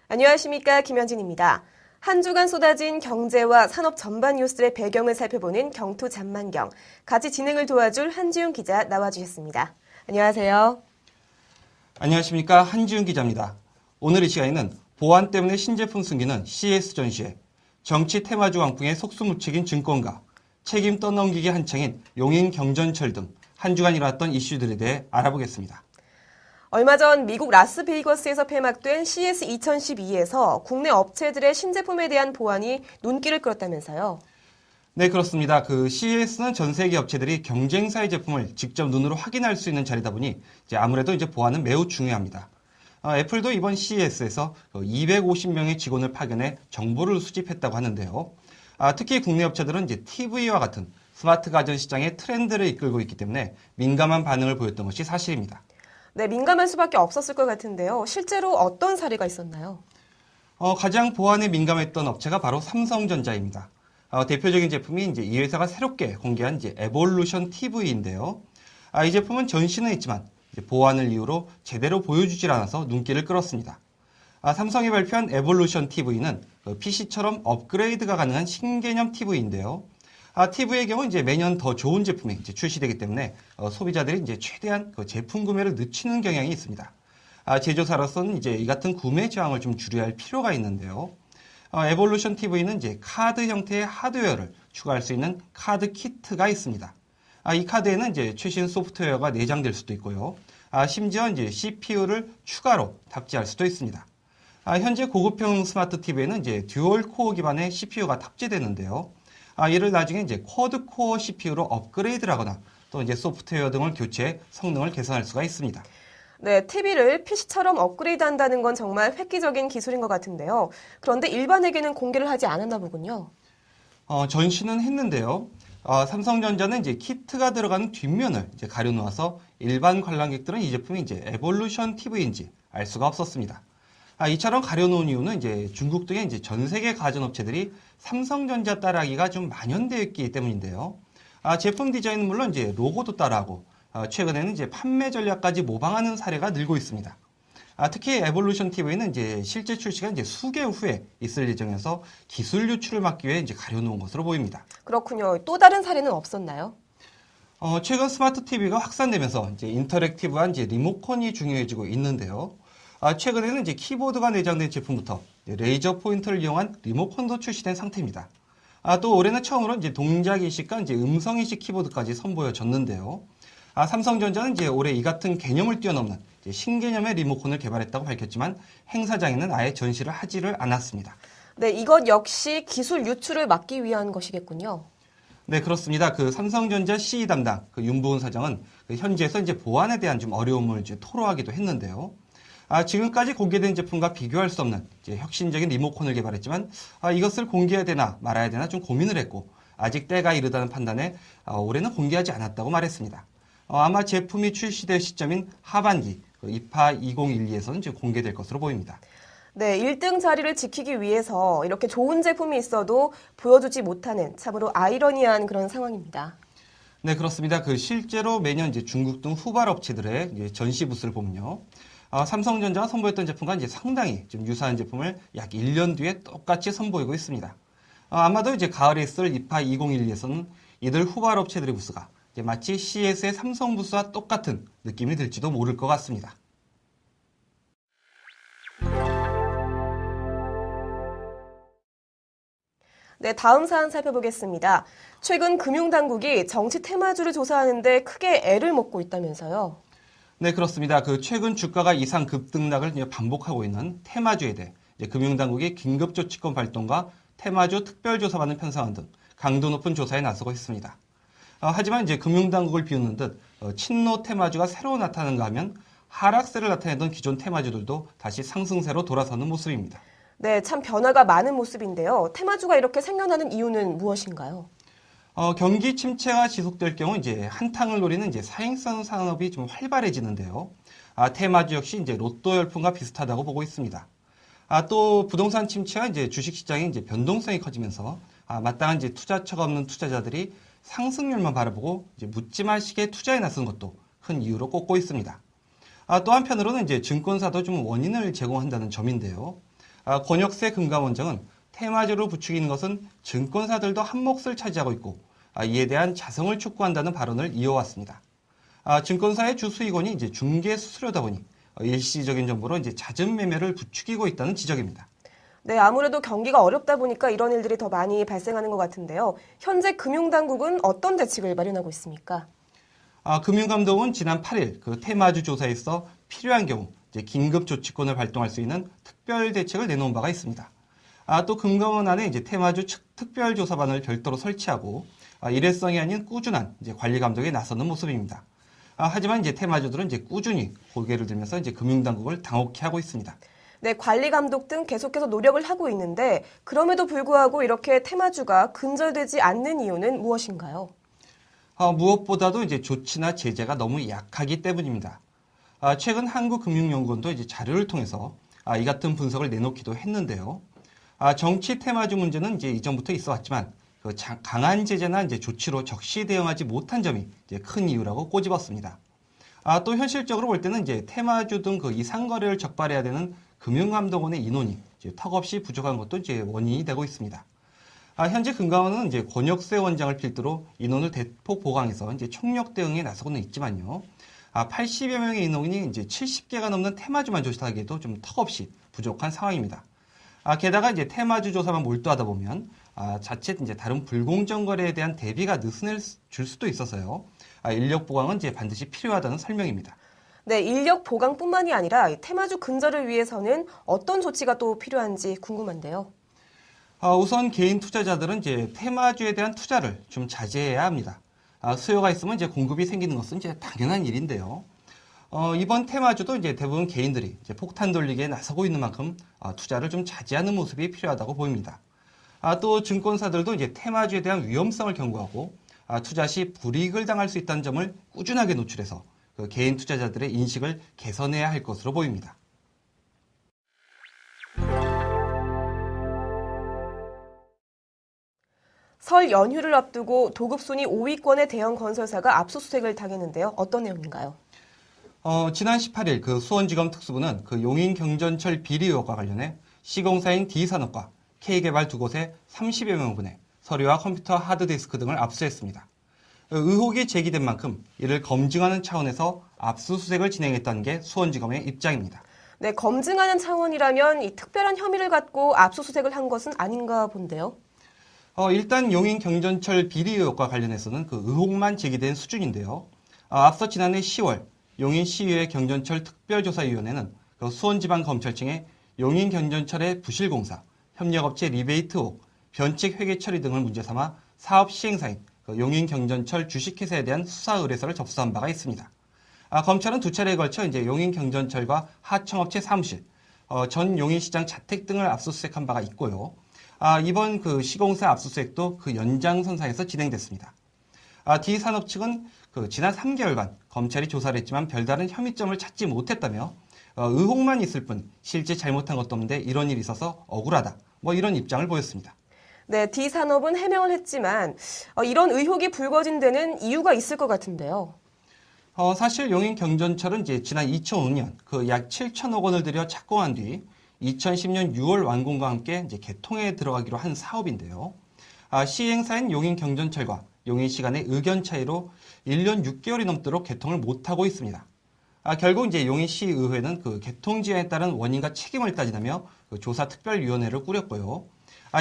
안녕하십니까, 김현진입니다. 한 주간 쏟아진 경제와 산업 전반 뉴스의 배경을 살펴보는 경투 잠만경. 같이 진행을 도와줄 한지훈 기자 나와주셨습니다. 안녕하세요. 안녕하십니까, 한지훈 기자입니다. 오늘 이 시간에는 보안 때문에 신제품 숨기는 CES 전시회, 정치 테마주 광풍에 속수무책인 증권가, 책임 떠넘기기 한창인 용인 경전철 등 한 주간 일어났던 이슈들에 대해 알아보겠습니다. 얼마 전 미국 라스베이거스에서 폐막된 CES 2012에서 국내 업체들의 신제품에 대한 보안이 눈길을 끌었다면서요? 네, 그렇습니다. CES는 전 세계 업체들이 경쟁사의 제품을 직접 눈으로 확인할 수 있는 자리다 보니 아무래도 보안은 매우 중요합니다. 애플도 이번 CES에서 250명의 직원을 파견해 정보를 수집했다고 하는데요. 특히 국내 업체들은 TV와 같은 스마트 가전 시장의 트렌드를 이끌고 있기 때문에 민감한 반응을 보였던 것이 사실입니다. 네, 민감할 수밖에 없었을 것 같은데요. 실제로 어떤 사례가 있었나요? 가장 보안에 민감했던 업체가 바로 삼성전자입니다. 대표적인 제품이 이 회사가 새롭게 공개한 에볼루션 TV인데요. 이 제품은 전시는 있지만 보안을 이유로 제대로 보여주질 않아서 눈길을 끌었습니다. 삼성이 발표한 에볼루션 TV는 PC처럼 업그레이드가 가능한 신개념 TV인데요. TV의 경우 매년 더 좋은 제품이 출시되기 때문에 소비자들이 최대한 제품 구매를 늦추는 경향이 있습니다. 제조사로서는 이 같은 구매 저항을 좀 줄여야 할 필요가 있는데요. 에볼루션 TV는 카드 형태의 하드웨어를 추가할 수 있는 카드 키트가 있습니다. 이 카드에는 최신 소프트웨어가 내장될 수도 있고요. 심지어 CPU를 추가로 탑재할 수도 있습니다. 현재 고급형 스마트 TV에는 듀얼 코어 기반의 CPU가 탑재되는데요. 이를 나중에 쿼드 코어 CPU로 업그레이드를 하거나 또 소프트웨어 등을 교체해 성능을 개선할 수가 있습니다. 네, TV를 PC처럼 업그레이드 한다는 건 정말 획기적인 기술인 것 같은데요. 그런데 일반에게는 공개를 하지 않았나 보군요. 전시는 했는데요. 삼성전자는 키트가 들어가는 뒷면을 가려놓아서 일반 관람객들은 이 제품이 에볼루션 TV인지 알 수가 없었습니다. 이처럼 가려놓은 이유는 중국 등의 전 세계 가전업체들이 삼성전자 따라하기가 좀 만연되어 있기 때문인데요. 제품 디자인은 물론 로고도 따라하고 최근에는 판매 전략까지 모방하는 사례가 늘고 있습니다. 특히 에볼루션 TV는 실제 출시가 수개월 후에 있을 예정이어서 기술 유출을 막기 위해 가려놓은 것으로 보입니다. 그렇군요. 또 다른 사례는 없었나요? 최근 스마트 TV가 확산되면서 인터랙티브한 리모컨이 중요해지고 있는데요. 최근에는 키보드가 내장된 제품부터 레이저 포인터를 이용한 리모컨도 출시된 상태입니다. 또 올해는 처음으로 동작 인식과 음성 인식 키보드까지 선보여졌는데요. 삼성전자는 올해 이 같은 개념을 뛰어넘는 신개념의 리모컨을 개발했다고 밝혔지만 행사장에는 아예 전시를 하지를 않았습니다. 네, 이것 역시 기술 유출을 막기 위한 것이겠군요. 네, 그렇습니다. 삼성전자 CE 담당 윤부은 사장은 현지에서 보안에 대한 좀 어려움을 토로하기도 했는데요. 지금까지 공개된 제품과 비교할 수 없는 혁신적인 리모컨을 개발했지만 이것을 공개해야 되나 말아야 되나 좀 고민을 했고 아직 때가 이르다는 판단에 올해는 공개하지 않았다고 말했습니다. 아마 제품이 출시될 시점인 하반기 이파 2012에서는 공개될 것으로 보입니다. 네, 1등 자리를 지키기 위해서 이렇게 좋은 제품이 있어도 보여주지 못하는 참으로 아이러니한 그런 상황입니다. 네, 그렇습니다. 실제로 매년 중국 등 후발 업체들의 전시 부스를 보면요. 삼성전자가 선보였던 제품과 상당히 좀 유사한 제품을 약 1년 뒤에 똑같이 선보이고 있습니다. 아마도 가을에 있을 이파 2012에서는 이들 후발 업체들의 부스가 마치 CES의 삼성 부스와 똑같은 느낌이 들지도 모를 것 같습니다. 네, 다음 사안 살펴보겠습니다. 최근 금융당국이 정치 테마주를 조사하는데 크게 애를 먹고 있다면서요? 네, 그렇습니다. 최근 주가가 이상 급등락을 반복하고 있는 테마주에 대해 금융당국이 긴급조치권 발동과 테마주 특별조사받는 편성안 등 강도 높은 조사에 나서고 있습니다. 하지만 금융당국을 비웃는 듯 친노 테마주가 새로 나타나는가 하면 하락세를 나타내던 기존 테마주들도 다시 상승세로 돌아서는 모습입니다. 네, 참 변화가 많은 모습인데요. 테마주가 이렇게 생겨나는 이유는 무엇인가요? 경기 침체가 지속될 경우 한탕을 노리는 사행성 산업이 좀 활발해지는데요. 테마주 역시 로또 열풍과 비슷하다고 보고 있습니다. 또 부동산 침체와 주식시장의 변동성이 커지면서 마땅한 투자처가 없는 투자자들이 상승률만 바라보고 묻지마 식의 투자에 나선 것도 큰 이유로 꼽고 있습니다. 또 한편으로는 이제 증권사도 좀 원인을 제공한다는 점인데요. 권혁세 금감원장은 테마주로 부추기는 것은 증권사들도 한 몫을 차지하고 있고 이에 대한 자성을 촉구한다는 발언을 이어왔습니다. 증권사의 주 수익원이 이제 중개 수수료다 보니 일시적인 정보로 이제 잦은 매매를 부추기고 있다는 지적입니다. 네, 아무래도 경기가 어렵다 보니까 이런 일들이 더 많이 발생하는 것 같은데요. 현재 금융당국은 어떤 대책을 마련하고 있습니까? 금융감독은 지난 8일 그 테마주 조사에서 필요한 경우 이제 긴급 조치권을 발동할 수 있는 특별 대책을 내놓은 바가 있습니다. 또 금감원 안에 이제 테마주 특별 조사반을 별도로 설치하고 일회성이 아닌 꾸준한 이제 관리 감독에 나서는 모습입니다. 하지만 이제 테마주들은 이제 꾸준히 고개를 들면서 이제 금융당국을 당혹해 하고 있습니다. 네, 관리 감독 등 계속해서 노력을 하고 있는데 그럼에도 불구하고 이렇게 테마주가 근절되지 않는 이유는 무엇인가요? 무엇보다도 이제 조치나 제재가 너무 약하기 때문입니다. 최근 한국금융연구원도 이제 자료를 통해서 이 같은 분석을 내놓기도 했는데요. 정치 테마주 문제는 이제 이전부터 있어 왔지만 그 강한 제재나 이제 조치로 적시 대응하지 못한 점이 이제 큰 이유라고 꼬집었습니다. 또 현실적으로 볼 때는 이제 테마주 등 그 이상거래를 적발해야 되는 금융감독원의 인원이 이제 턱없이 부족한 것도 이제 원인이 되고 있습니다. 현재 금감원은 이제 권혁세 원장을 필두로 인원을 대폭 보강해서 이제 총력 대응에 나서고는 있지만요. 80여 명의 인원이 이제 70개가 넘는 테마주만 조사하기에도 좀 턱없이 부족한 상황입니다. 게다가 이제 테마주 조사만 몰두하다 보면 자칫 이제 다른 불공정 거래에 대한 대비가 느슨해질 수도 있어서요. 인력 보강은 이제 반드시 필요하다는 설명입니다. 네, 인력 보강뿐만이 아니라 테마주 근절을 위해서는 어떤 조치가 또 필요한지 궁금한데요. 우선 개인 투자자들은 이제 테마주에 대한 투자를 좀 자제해야 합니다. 수요가 있으면 이제 공급이 생기는 것은 이제 당연한 일인데요. 이번 테마주도 이제 대부분 개인들이 이제 폭탄 돌리기에 나서고 있는 만큼 투자를 좀 자제하는 모습이 필요하다고 보입니다. 또 증권사들도 이제 테마주에 대한 위험성을 경고하고 투자 시 불이익을 당할 수 있다는 점을 꾸준하게 노출해서 그 개인 투자자들의 인식을 개선해야 할 것으로 보입니다. 설 연휴를 앞두고 도급순위 5위권의 대형 건설사가 압수수색을 당했는데요. 어떤 내용인가요? 지난 18일 그 수원지검 특수부는 그 용인경전철 비리 의혹과 관련해 시공사인 D산업과 K개발 두 곳에 30여 명분의 서류와 컴퓨터 하드디스크 등을 압수했습니다. 의혹이 제기된 만큼 이를 검증하는 차원에서 압수수색을 진행했다는 게 수원지검의 입장입니다. 네, 검증하는 차원이라면 이 특별한 혐의를 갖고 압수수색을 한 것은 아닌가 본데요. 일단 용인경전철 비리 의혹과 관련해서는 그 의혹만 제기된 수준인데요. 앞서 지난해 10월 용인시의회 경전철 특별조사위원회는 그 수원지방검찰청에 용인경전철의 부실공사, 협력업체 리베이트 의혹, 변칙 회계 처리 등을 문제 삼아 사업 시행사인 그 용인경전철 주식회사에 대한 수사 의뢰서를 접수한 바가 있습니다. 검찰은 두 차례에 걸쳐 이제 용인경전철과 하청업체 사무실, 전 용인시장 자택 등을 압수수색한 바가 있고요. 이번 그 시공사 압수수색도 그 연장선상에서 진행됐습니다. D산업 측은 그 지난 3개월간 검찰이 조사를 했지만 별다른 혐의점을 찾지 못했다며 의혹만 있을 뿐 실제 잘못한 것도 없는데 이런 일이 있어서 억울하다. 뭐 이런 입장을 보였습니다. 네, D산업은 해명을 했지만 이런 의혹이 불거진 데는 이유가 있을 것 같은데요. 사실 용인경전철은 이제 지난 2005년 그 약 7천억 원을 들여 착공한 뒤 2010년 6월 완공과 함께 이제 개통에 들어가기로 한 사업인데요. 시행사인 용인경전철과 용인시 간의 의견 차이로 1년 6개월이 넘도록 개통을 못하고 있습니다. 결국 이제 용인시의회는 그 개통 지연에 따른 원인과 책임을 따지다며 그 조사특별위원회를 꾸렸고요.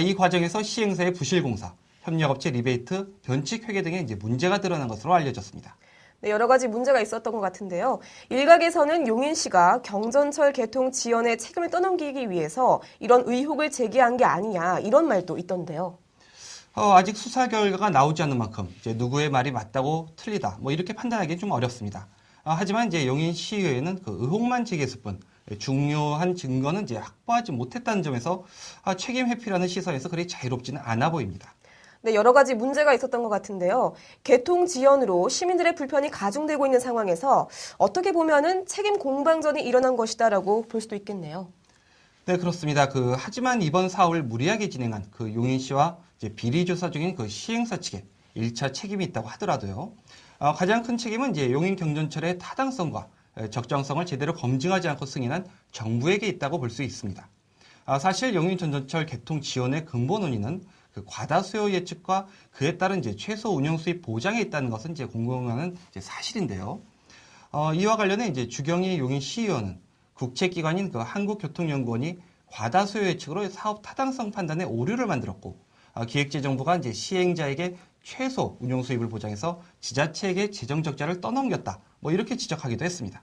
이 과정에서 시행사의 부실공사, 협력업체 리베이트, 변칙회계 등의 이제 문제가 드러난 것으로 알려졌습니다. 네, 여러 가지 문제가 있었던 것 같은데요. 일각에서는 용인시가 경전철 개통 지연의 책임을 떠넘기기 위해서 이런 의혹을 제기한 게 아니냐 이런 말도 있던데요. 아직 수사 결과가 나오지 않는 만큼 이제 누구의 말이 맞다고 틀리다 뭐 이렇게 판단하기는 좀 어렵습니다. 하지만 이제 용인시의회는 그 의혹만 제기했을 뿐 중요한 증거는 이제 확보하지 못했다는 점에서 책임 회피라는 시선에서 그리 자유롭지는 않아 보입니다. 네, 여러 가지 문제가 있었던 것 같은데요. 개통 지연으로 시민들의 불편이 가중되고 있는 상황에서 어떻게 보면은 책임 공방전이 일어난 것이다라고 볼 수도 있겠네요. 네, 그렇습니다. 하지만 이번 사업을 무리하게 진행한 그 용인시와 이제 비리 조사 중인 그 시행사 측에 1차 책임이 있다고 하더라도요. 가장 큰 책임은 이제 용인경전철의 타당성과 적정성을 제대로 검증하지 않고 승인한 정부에게 있다고 볼 수 있습니다. 사실 용인전전철 개통 지원의 근본 원인은 그 과다 수요 예측과 그에 따른 이제 최소 운영 수입 보장에 있다는 것은 이제 공공하는 이제 사실인데요. 이와 관련해 이제 주경희 용인시의원은 국책기관인 그 한국교통연구원이 과다 수요 예측으로 사업 타당성 판단에 오류를 만들었고, 기획재정부가 이제 시행자에게 최소 운용 수입을 보장해서 지자체에게 재정 적자를 떠넘겼다. 뭐 이렇게 지적하기도 했습니다.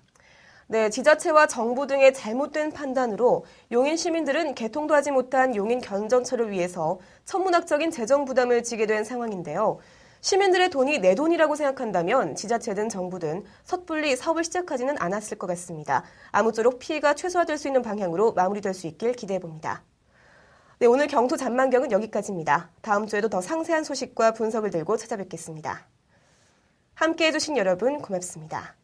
네, 지자체와 정부 등의 잘못된 판단으로 용인 시민들은 개통도 하지 못한 용인 경전철을 위해서 천문학적인 재정 부담을 지게 된 상황인데요. 시민들의 돈이 내 돈이라고 생각한다면 지자체든 정부든 섣불리 사업을 시작하지는 않았을 것 같습니다. 아무쪼록 피해가 최소화될 수 있는 방향으로 마무리될 수 있길 기대해봅니다. 네, 오늘 경토 잔망경은 여기까지입니다. 다음 주에도 더 상세한 소식과 분석을 들고 찾아뵙겠습니다. 함께해 주신 여러분 고맙습니다.